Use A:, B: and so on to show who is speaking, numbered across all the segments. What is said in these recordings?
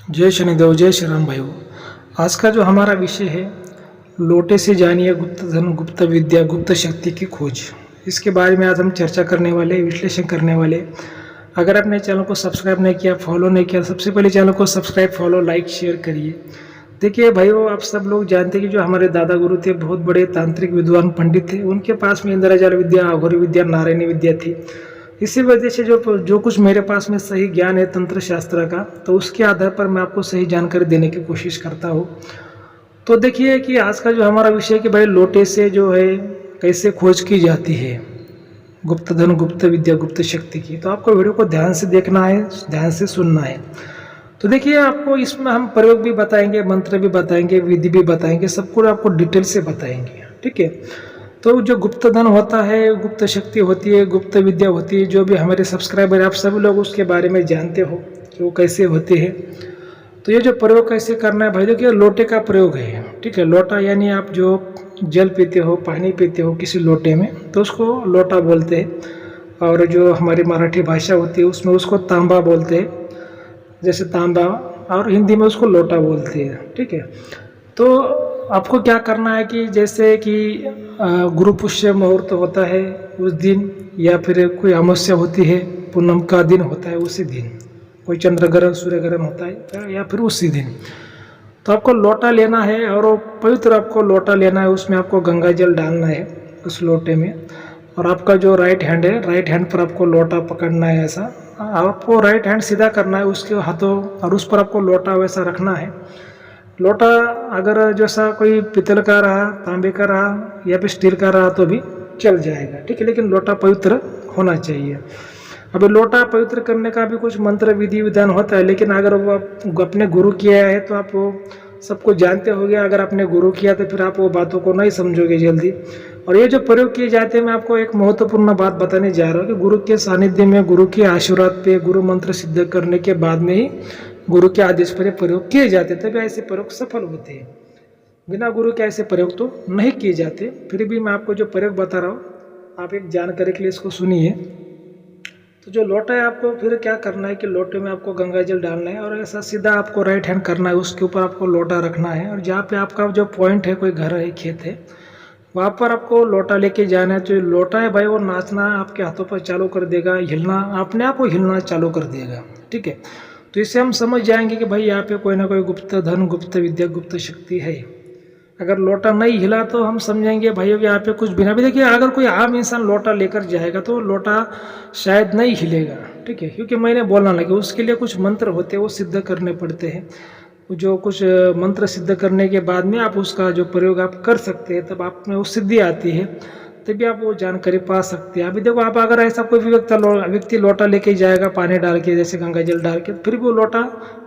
A: जय शनिदेव, जय श्री राम भाइयों। आज का जो हमारा विषय है, लोटे से जानिए गुप्त धन, गुप्त विद्या, गुप्त शक्ति की खोज। इसके बारे में आज हम चर्चा करने वाले, विश्लेषण करने वाले। अगर आपने चैनल को सब्सक्राइब नहीं किया, फॉलो नहीं किया, सबसे पहले चैनल को सब्सक्राइब, फॉलो, लाइक, शेयर करिए। देखिए भाइयों, आप सब लोग जानते हैं कि जो हमारे दादा गुरु थे, बहुत बड़े तांत्रिक विद्वान पंडित थे। उनके पास में इंद्रजाल विद्या, अघोरी विद्या, नारायणी विद्या थी। इसी वजह से जो कुछ मेरे पास में सही ज्ञान है तंत्र शास्त्र का, तो उसके आधार पर मैं आपको सही जानकारी देने की कोशिश करता हूँ। तो देखिए कि आज का जो हमारा विषय है कि भाई लोटे से जो है कैसे खोज की जाती है गुप्त धन, गुप्त विद्या, गुप्त शक्ति की। तो आपको वीडियो को ध्यान से देखना है, ध्यान से सुनना है। तो देखिए, आपको इसमें हम प्रयोग भी बताएंगे, मंत्र भी बताएंगे, विधि भी बताएंगे, सब कुछ आपको डिटेल से बताएंगे। ठीक है। तो जो गुप्त धन होता है, गुप्त शक्ति होती है, गुप्त विद्या होती है, जो भी हमारे सब्सक्राइबर आप सभी लोग उसके बारे में जानते हो कि वो कैसे होते हैं। तो ये जो प्रयोग कैसे करना है भाई, देखिए लोटे का प्रयोग है। ठीक है। लोटा यानी आप जो जल पीते हो, पानी पीते हो किसी लोटे में, तो उसको लोटा बोलते हैं। और जो हमारी मराठी भाषा होती है उसमें उसको तांबा बोलते हैं, जैसे तांबा, और हिंदी में उसको लोटा बोलते हैं। ठीक है। तो आपको क्या करना है कि जैसे कि गुरु पुष्य मुहूर्त होता है उस दिन, या फिर कोई अमावस्या होती है, पूनम का दिन होता है उसी दिन, कोई चंद्र ग्रहण, सूर्य ग्रहण होता है या फिर उसी दिन, तो आपको लोटा लेना है। और वो पवित्र आपको लोटा लेना है, उसमें आपको गंगा जल डालना है उस लोटे में। और आपका जो राइट हैंड है, राइट हैंड पर आपको लोटा पकड़ना है ऐसा। आपको राइट हैंड सीधा करना है उसके हाथों, और उस पर आपको लोटा वैसा रखना है। लोटा अगर जैसा कोई पीतल का रहा, तांबे का रहा या फिर स्टील का रहा तो भी चल जाएगा। ठीक है। लेकिन लोटा पवित्र होना चाहिए। अभी लोटा पवित्र करने का भी कुछ मंत्र विधि विधान होता है, लेकिन अगर वो आप अपने गुरु किया है तो आप वो सबको जानते होंगे। अगर आपने गुरु किया तो फिर आप वो बातों को नहीं समझोगे जल्दी। और ये जो प्रयोग किए जाते हैं, मैं आपको एक महत्वपूर्ण बात बताने जा रहा हूँ कि गुरु के सानिध्य में, गुरु के आशीर्वाद पे, गुरु मंत्र सिद्ध करने के बाद में ही गुरु के आदेश पर प्रयोग किए जाते, तभी ऐसे प्रयोग सफल होते हैं। बिना गुरु के ऐसे प्रयोग तो नहीं किए जाते। फिर भी मैं आपको जो प्रयोग बता रहा हूँ, आप एक जानकारी के लिए इसको सुनिए। तो जो लोटा है, आपको फिर क्या करना है कि लोटे में आपको गंगा जल डालना है, और ऐसा सीधा आपको राइट हैंड करना है, उसके ऊपर आपको लोटा रखना है। और जहाँ पे आपका जो पॉइंट है, कोई घर है, खेत है, वहाँ पर आपको लोटा लेके जाना है। तो लोटा है भाई, वो नाचना आपके हाथों पर चालू कर देगा, हिलना, अपने आप वो हिलना चालू कर देगा। ठीक है। तो इससे हम समझ जाएंगे कि भाई यहाँ पे कोई ना कोई गुप्त धन, गुप्त विद्या, गुप्त शक्ति है। अगर लोटा नहीं हिला तो हम समझेंगे भाई यहाँ पे कुछ बिना भी। देखिए, अगर कोई आम इंसान लोटा लेकर जाएगा तो लोटा शायद नहीं हिलेगा। ठीक है। क्योंकि मैंने बोलना लगा, उसके लिए कुछ मंत्र होते हैं, वो सिद्ध करने पड़ते हैं। जो कुछ मंत्र सिद्ध करने के बाद में आप उसका जो प्रयोग आप कर सकते हैं, तब आप में वो सिद्धि आती है, तभी आप वो जानकारी पा सकते हैं। अभी देखो, आप अगर ऐसा कोई भी व्यक्ति लोटा लेके जाएगा पानी डाल के, जैसे गंगा जल डाल के, फिर भी वो लोटा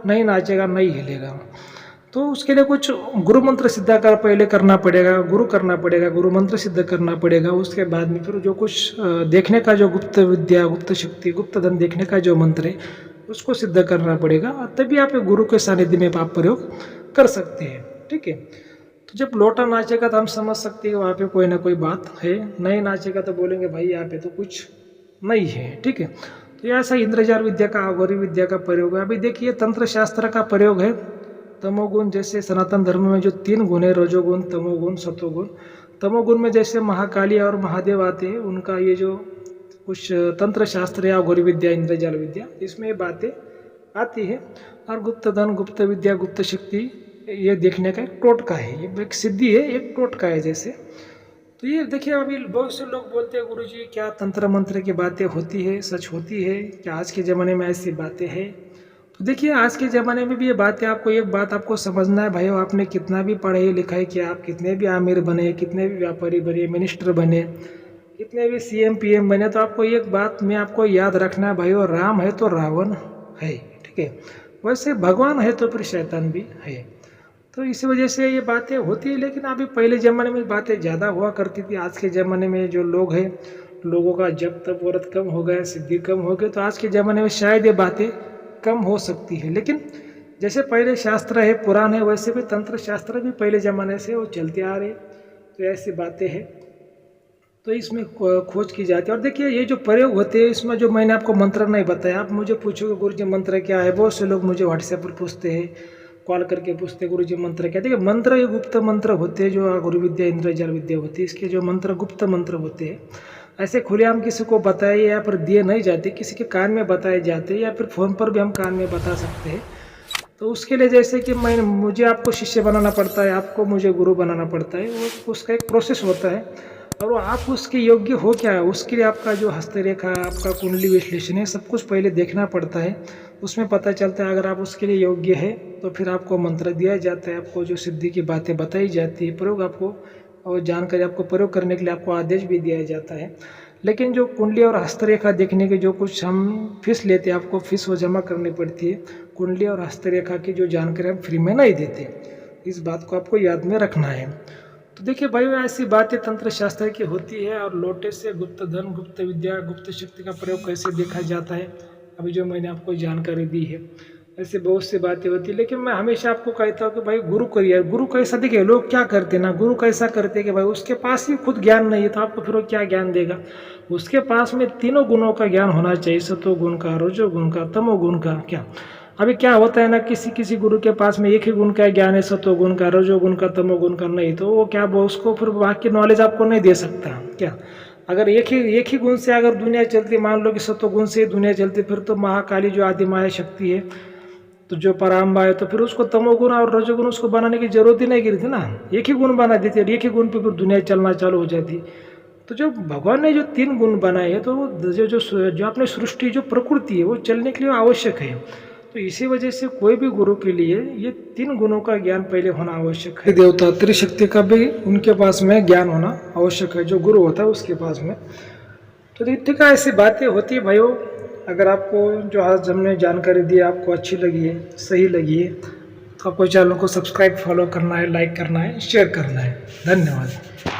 A: नहीं नाचेगा, नहीं हिलेगा। तो उसके लिए कुछ गुरु मंत्र सिद्ध कर पहले करना पड़ेगा, गुरु करना पड़ेगा, गुरु मंत्र सिद्ध करना पड़ेगा। उसके बाद में फिर जो कुछ देखने का, जो गुप्त विद्या, गुप्त शक्ति, गुप्त धन देखने का जो मंत्र है, उसको सिद्ध करना पड़ेगा, और तभी आप गुरु के सानिध्य में आप प्रयोग कर सकते हैं। ठीक है। तो जब लोटा नाचेगा तो हम समझ सकते हैं वहाँ पे कोई ना कोई बात है, नहीं नाचेगा तो बोलेंगे भाई यहाँ पे तो कुछ नहीं है। ठीक है। तो ऐसा इंद्रजाल विद्या का, अघोरी विद्या का प्रयोग है। अभी देखिए, तंत्र शास्त्र का प्रयोग है तमोगुण। जैसे सनातन धर्म में जो 3 गुण है, रजोगुण, तमोगुण, सतोगुण। तमोगुण में जैसे महाकाली और महादेव आते हैं, उनका ये जो कुछ तंत्र शास्त्र या अघोरी विद्या, इंद्रजाल विद्या, इसमें ये बातें आती है। और गुप्त धन, गुप्त विद्या, गुप्त शक्ति, ये देखने का एक टोटका है, ये एक सिद्धि है, एक टोटका है जैसे। तो ये देखिए, अभी बहुत से लोग बोलते हैं गुरुजी क्या तंत्र मंत्र की बातें होती है, सच होती है क्या आज के ज़माने में ऐसी बातें हैं? तो देखिए, आज के ज़माने में भी ये बातें, आपको एक बात आपको समझना है भाई, आपने कितना भी पढ़ाई लिखाई किया, आप कितने भी आमिर बने, कितने भी व्यापारी बने, मिनिस्टर बने, कितने भी सीएम पीएम बने, तो आपको एक बात में आपको याद रखना है भाई, और राम है तो रावण है। ठीक है। वैसे भगवान है तो फिर शैतान भी है। तो इसी वजह से ये बातें होती है। लेकिन अभी पहले ज़माने में बातें ज़्यादा हुआ करती थी। आज के ज़माने में जो लोग हैं, लोगों का जब तब व्रत कम हो गया, सिद्धि कम हो गई, तो आज के ज़माने में शायद ये बातें कम हो सकती है। लेकिन जैसे पहले शास्त्र है, पुराण है, वैसे भी तंत्र शास्त्र भी पहले ज़माने से वो चलते आ रहे। तो ऐसी बातें हैं। तो इसमें खोज की जाती है। और देखिए ये जो प्रयोग होते हैं इसमें जो मैंने आपको मंत्र नहीं बताया, आप मुझे पूछोगे गुरुजी मंत्र क्या है, बहुत से लोग मुझे व्हाट्सएप पर पूछते हैं, कॉल करके पूछते हैं गुरुजी मंत्र क्या। देखिए मंत्र ये गुप्त मंत्र होते हैं, जो गुरु विद्या इंद्रजाल विद्या होती है, इसके जो मंत्र गुप्त मंत्र होते हैं, ऐसे खुलेआम किसी को बताए या फिर दिए नहीं जाते, किसी के कान में बताए जाते हैं या फिर फ़ोन पर भी हम कान में बता सकते हैं। तो उसके लिए जैसे कि मुझे आपको शिष्य बनाना पड़ता है, आपको मुझे गुरु बनाना पड़ता है, वो उसका एक प्रोसेस होता है। और वो आप उसके योग्य हो क्या है, उसके लिए आपका जो हस्तरेखा, आपका कुंडली विश्लेषण है, सब कुछ पहले देखना पड़ता है। उसमें पता चलता है अगर आप उसके लिए योग्य है तो फिर आपको मंत्र दिया जाता है, आपको जो सिद्धि की बातें बताई जाती है, प्रयोग आपको और जानकारी आपको प्रयोग करने के लिए आपको आदेश भी दिया जाता है। लेकिन जो कुंडली और हस्तरेखा देखने के जो कुछ हम फीस लेते हैं, आपको फीस वो जमा करनी पड़ती है। कुंडली और हस्तरेखा की जो जानकारी हम फ्री में नहीं देते, इस बात को आपको याद में रखना है। तो देखिए भाई ऐसी बातें तंत्र शास्त्र की होती है। और लोटे से गुप्त धन, गुप्त विद्या, गुप्त शक्ति का प्रयोग कैसे देखा जाता है, अभी जो मैंने आपको जानकारी दी है, ऐसे बहुत सी बातें होती है। लेकिन मैं हमेशा आपको कहता हूँ कि भाई गुरु करिए। गुरु कैसा, देखिए लोग क्या करते हैं ना, गुरु कैसा करते हैं कि भाई उसके पास ही खुद ज्ञान नहीं है तो आपको फिर वो क्या ज्ञान देगा। उसके पास में तीनों गुणों का ज्ञान होना चाहिए, सतो गुण का, रजो गुण का, तमो गुण का। क्या अभी क्या होता है ना, किसी किसी गुरु के पास में एक ही गुण का ज्ञान है, सतो गुण का, रजो गुण का, तमो गुण का नहीं, तो वो क्या उसको फिर बाकी नॉलेज आपको नहीं दे सकता। क्या अगर एक ही गुण से अगर दुनिया चलती, मान लो कि सतो गुण से दुनिया चलती, फिर तो महाकाली जो आदि माया शक्ति है, तो जो पराम्बा है, तो फिर उसको तमोगुण और रजोगुण उसको बनाने की जरूरत ही नहीं गिरी थी ना, एक ही गुण बना देती है, एक ही गुण पे फिर दुनिया चलना चालू हो जाती। तो जो भगवान ने जो 3 गुण बनाए हैं, तो जो अपने सृष्टि जो प्रकृति है वो चलने के लिए आवश्यक है। तो इसी वजह से कोई भी गुरु के लिए ये 3 गुणों का ज्ञान पहले होना आवश्यक है। देवता त्रिशक्ति का भी उनके पास में ज्ञान होना आवश्यक है, जो गुरु होता है उसके पास में। तो ठीक है, ऐसी बातें होती है भाइयों। अगर आपको जो आज हमने जानकारी दी आपको अच्छी लगी है, सही लगी है, तो आपको चैनल को सब्सक्राइब, फॉलो करना है, लाइक करना है, शेयर करना है। धन्यवाद।